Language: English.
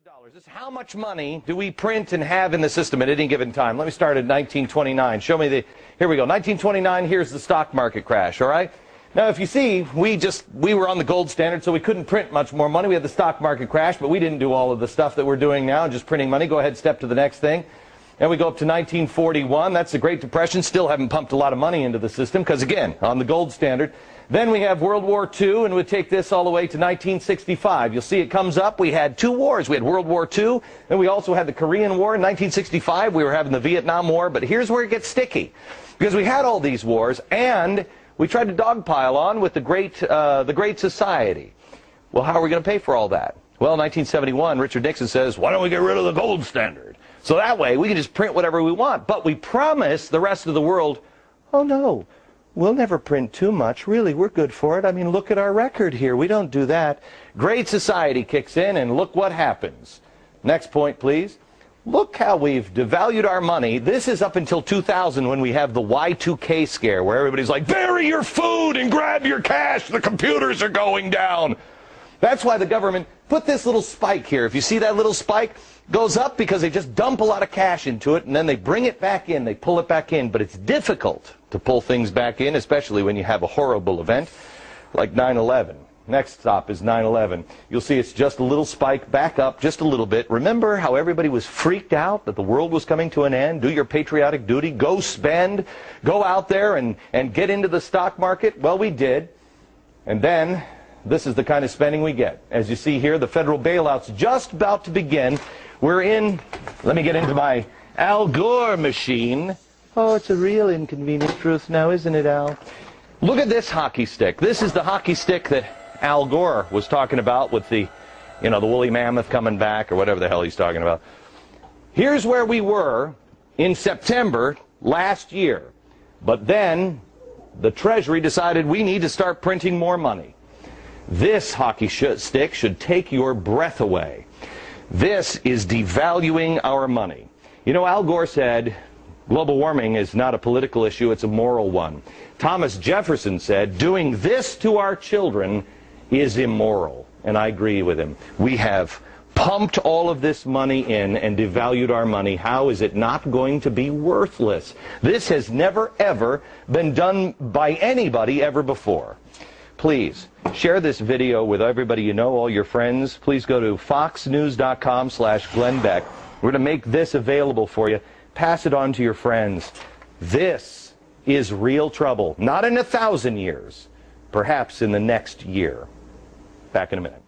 of dollars. This is how much money do we print and have in the system at any given time. Let me start at 1929. Show me the, here we go. 1929, here's the stock market crash, all right? Now, if you see, we were on the gold standard, so we couldn't print much more money. We had the stock market crash, but we didn't do all of the stuff that we're doing now, just printing money. Go ahead, step to the next thing. And we go up to 1941. That's the Great Depression. Still haven't pumped a lot of money into the system because, again, on the gold standard. Then we have World War II, and we take this all the way to 1965. You'll see it comes up. We had two wars. We had World War II, and we also had the Korean War. In 1965, we were having the Vietnam War. But here's where it gets sticky, because we had all these wars, and we tried to dogpile on with the Great Society. Well, how are we going to pay for all that? Well, in 1971, Richard Nixon says, why don't we get rid of the gold standard? So that way, we can just print whatever we want. But we promise the rest of the world, oh, no, we'll never print too much. Really, we're good for it. I mean, look at our record here. We don't do that. Great Society kicks in, and look what happens. Next point, please. Look how we've devalued our money. This is up until 2000 when we have the Y2K scare, where everybody's like, bury your food and grab your cash. The computers are going down. That's why the government put this little spike here. If you see that little spike, goes up because they just dump a lot of cash into it, and then they bring it back in. They pull it back in. But it's difficult to pull things back in, especially when you have a horrible event like 9/11. Next stop is 9/11. You'll see it's just a little spike back up just a little bit. Remember how everybody was freaked out that the world was coming to an end? Do your patriotic duty. Go spend. Go out there and get into the stock market. Well, we did. And then this is the kind of spending we get. As you see here, the federal bailout's just about to begin. We're in, let me get into my Al Gore machine. Oh, it's a real inconvenient truth now, isn't it, Al? Look at this hockey stick. This is the hockey stick that Al Gore was talking about with the, the woolly mammoth coming back or whatever the hell he's talking about. Here's where we were in September last year. But then the Treasury decided we need to start printing more money. This hockey stick should take your breath away. This is devaluing our money. Al Gore said global warming is not a political issue, it's a moral one. Thomas Jefferson said doing this to our children is immoral, and I agree with him. We have pumped all of this money in and devalued our money. How is it not going to be worthless? This has never, ever been done by anybody ever before. Please share this video with everybody you know, all your friends. Please go to foxnews.com/Glenn Beck. We're going to make this available for you. Pass it on to your friends. This is real trouble. Not in 1,000 years. Perhaps in the next year. Back in a minute.